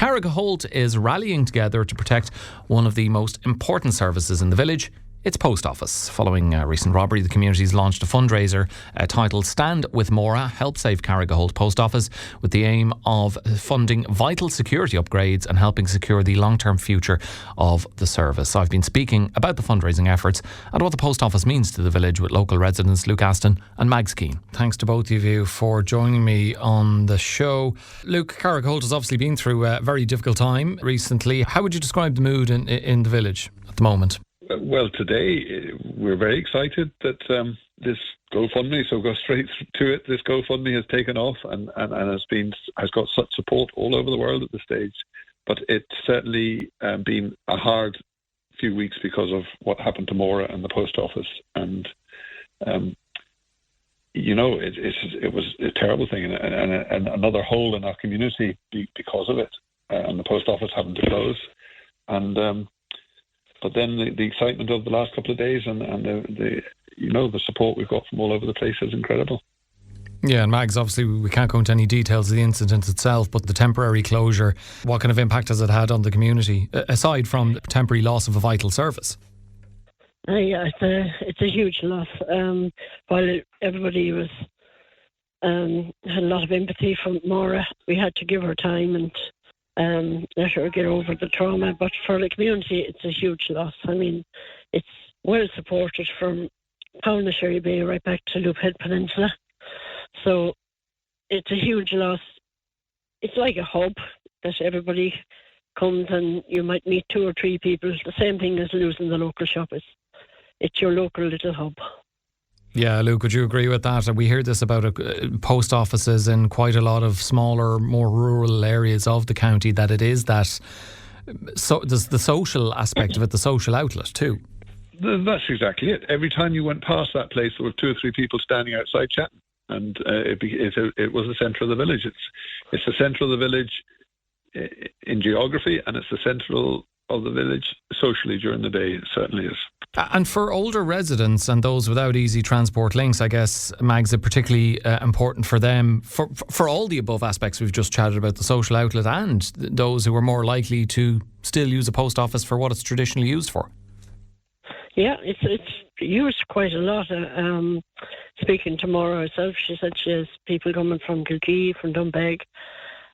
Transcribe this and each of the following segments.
Carrigaholt is rallying together to protect one of the most important services in the village, its post office. Following a recent robbery, the community's launched a fundraiser titled Stand With Maura, help Save Carrigaholt Post Office, with the aim of funding vital security upgrades and helping secure the long-term future of the service. I've been speaking about the fundraising efforts and what the post office means to the village with local residents Luke Aston and Mags Keane. Thanks to both of you for joining me on the show. Luke, Carrigaholt has obviously been through a very difficult time recently. How would you describe the mood in the village at the moment? Well, today we're very excited that this GoFundMe, so go straight to it, this GoFundMe has taken off and has got such support all over the world at this stage. But it's certainly been a hard few weeks because of what happened to Maura and the post office. And, it was a terrible thing and another hole in our community because of it, and the post office having to close. And but then the excitement of the last couple of days and the support we've got from all over the place is incredible. Yeah, and Mags, obviously we can't go into any details of the incident itself, but the temporary closure, what kind of impact has it had on the community, aside from the temporary loss of a vital service? Yeah, it's a huge loss. While everybody was had a lot of empathy for Maura, we had to give her time and let her get over the trauma. But for the community, it's a huge loss. I mean, it's well supported from Pound of Sherry Bay right back to Loophead Peninsula. So it's a huge loss. It's like a hub that everybody comes and you might meet 2 or 3 people. The same thing as losing the local shop. It's your local little hub. Yeah, Luke, would you agree with that? We hear this about post offices in quite a lot of smaller, more rural areas of the county, that it is that, so there's the social aspect of it, the social outlet too. That's exactly it. Every time you went past that place, there were 2 or 3 people standing outside chatting, and it was the centre of the village. It's the centre of the village in geography, and it's the centre of the village socially during the day. It certainly is. And for older residents and those without easy transport links, I guess, Mags, are particularly important for them, for all the above aspects we've just chatted about, the social outlet and those who are more likely to still use a post office for what it's traditionally used for. Yeah, it's used quite a lot. Speaking to Maura herself, she said she has people coming from Kilkee, from Dunbeg,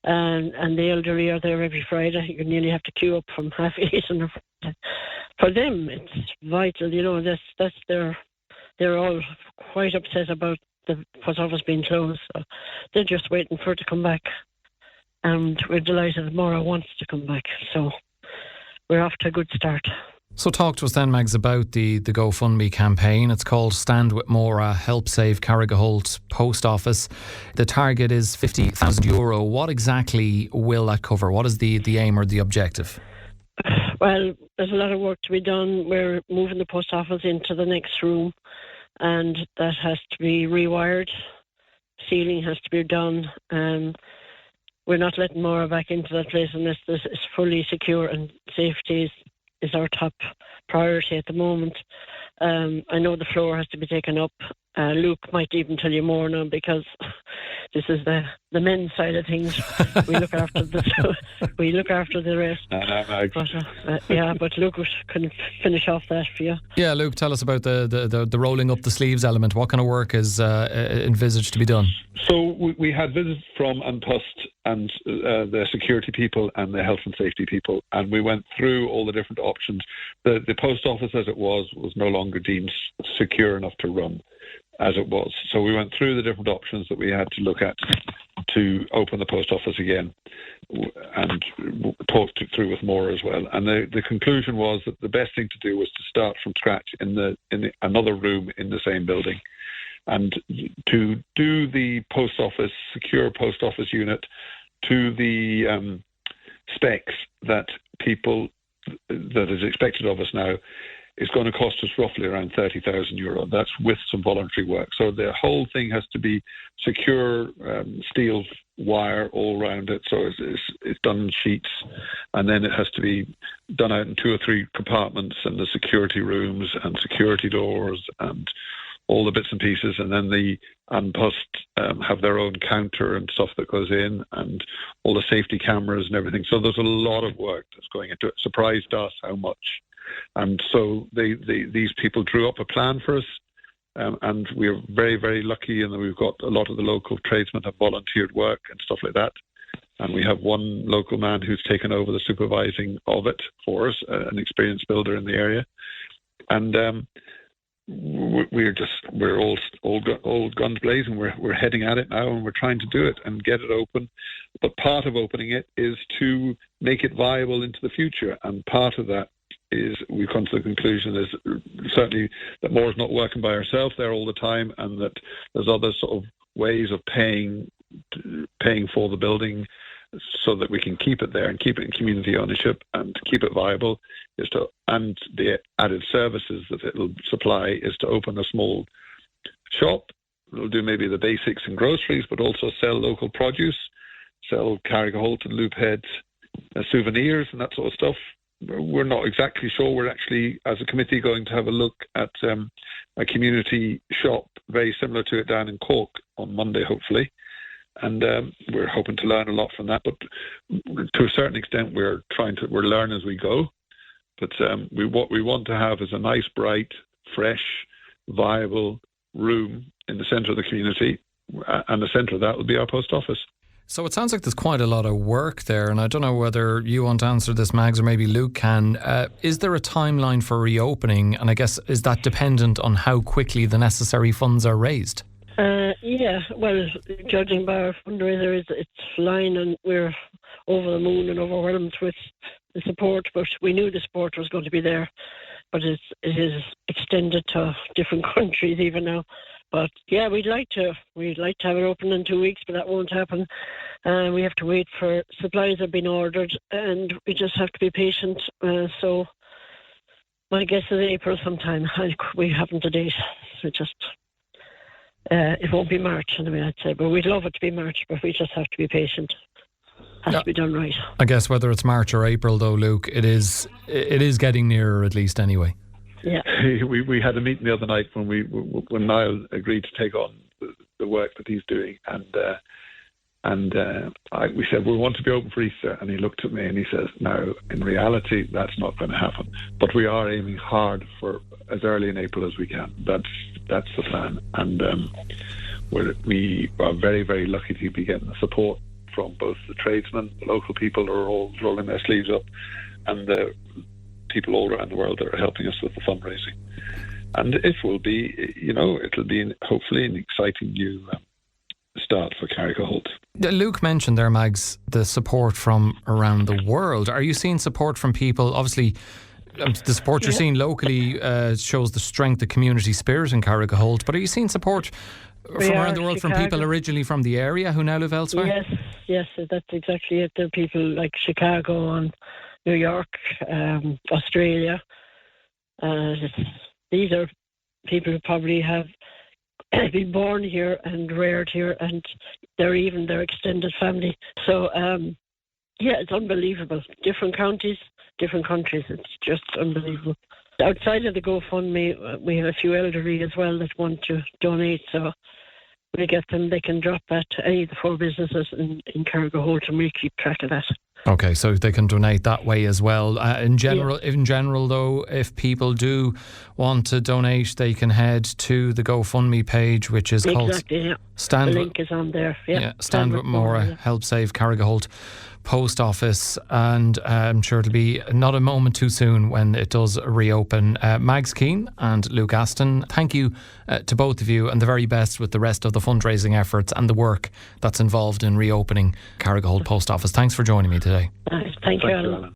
and the elderly are there every Friday. You nearly have to queue up from 8:30 on a Friday. For them, it's vital. That's they're all quite upset about the post office being closed. So they're just waiting for it to come back, and we're delighted that Maura wants to come back. So we're off to a good start. So talk to us then, Mags, about the GoFundMe campaign. It's called Stand With Maura, help Save Carrigaholt Post Office. The target is €50,000. What exactly will that cover? What is the aim or the objective? Well, there's a lot of work to be done. We're moving the post office into the next room, and that has to be rewired. Ceiling has to be done. We're not letting Maura back into that place unless this is fully secure, and safety is our top priority at the moment. I know the floor has to be taken up. Luke might even tell you more now, because this is the men's side of things. We look after the rest. But Luke can finish off that for you. Yeah, Luke, tell us about the rolling up the sleeves element. What kind of work is envisaged to be done? So we had visits from Post and the security people and the health and safety people, and we went through all the different options. The post office as it was no longer deemed secure enough to run as it was. So we went through the different options that we had to look at to open the post office again, and talked it through with Maura as well. And the conclusion was that the best thing to do was to start from scratch in another room in the same building, and to do the post office, secure post office unit to the specs that is expected of us now, is going to cost us roughly around €30,000. That's with some voluntary work. So the whole thing has to be secure, steel wire all around it. So it's done in sheets, and then it has to be done out in 2 or 3 compartments, and the security rooms and security doors and all the bits and pieces. And then the and Post have their own counter and stuff that goes in, and all the safety cameras and everything. So there's a lot of work that's going into it. Surprised us how much. And so these people drew up a plan for us, and we're very, very lucky in that we've got a lot of the local tradesmen have volunteered work and stuff like that. And we have one local man who's taken over the supervising of it for us, an experienced builder in the area. And we're all guns blazing. We're heading at it now, and we're trying to do it and get it open. But part of opening it is to make it viable into the future, and part of that is we've come to the conclusion is certainly that Maura's not working by herself there all the time, and that there's other sort of ways of paying for the building so that we can keep it there and keep it in community ownership and keep it viable, and the added services that it'll supply is to open a small shop. It'll do maybe the basics and groceries, but also sell local produce, sell Carrigaholt and Loophead souvenirs and that sort of stuff. We're not exactly sure. We're actually, as a committee, going to have a look at a community shop very similar to it down in Cork on Monday, hopefully. And we're hoping to learn a lot from that. But to a certain extent, we're learn as we go. But what we want to have is a nice, bright, fresh, viable room in the centre of the community. And the centre of that will be our post office. So it sounds like there's quite a lot of work there, and I don't know whether you want to answer this, Mags, or maybe Luke can. Is there a timeline for reopening? And I guess, is that dependent on how quickly the necessary funds are raised? Yeah, well, judging by our fundraiser, it's flying, and we're over the moon and overwhelmed with the support, but we knew the support was going to be there, but it is extended to different countries even now. But yeah, we'd like to have it open in 2 weeks, but that won't happen. We have to wait for supplies have been ordered, and we just have to be patient. So my guess is April sometime. We haven't a date. It won't be March anyway, I'd say. But we'd love it to be March, but we just have to be patient. Has to be done right. I guess whether it's March or April, though, Luke, it is getting nearer, at least anyway. Yeah. We had a meeting the other night when Niall agreed to take on the work that he's doing, and we said we want to be open for Easter, and he looked at me and he says, "No, in reality, that's not going to happen. But we are aiming hard for as early in April as we can. That's the plan, and we are very, very lucky to be getting the support from both the tradesmen, the local people who are all rolling their sleeves up, and the people all around the world that are helping us with the fundraising. And it will be, it'll be hopefully an exciting new start for Carrigaholt. Luke mentioned there, Mags, the support from around the world. Are you seeing support from people? Obviously, the support you're seeing locally shows the strength of community spirit in Carrigaholt, but are you seeing support from around the world, Chicago, from people originally from the area who now live elsewhere? Yes, that's exactly it. There are people like Chicago and New York, Australia. These are people who probably have been born here and reared here, and they're even their extended family. So, it's unbelievable. Different counties, different countries. It's just unbelievable. Outside of the GoFundMe, we have a few elderly as well that want to donate. So we get them. They can drop at any of the 4 businesses in Carrigaholt, and we keep track of that. Okay, so they can donate that way as well. In general, though, if people do want to donate, they can head to the GoFundMe page, which is called Stand. The link is on there. Yeah, Stand With Maura, help Save Carrigaholt Post Office, and I'm sure it'll be not a moment too soon when it does reopen. Mags Keane and Luke Aston, thank you to both of you, and the very best with the rest of the fundraising efforts and the work that's involved in reopening Carrigaholt Post Office. Thanks for joining me today. Thank you, Alan.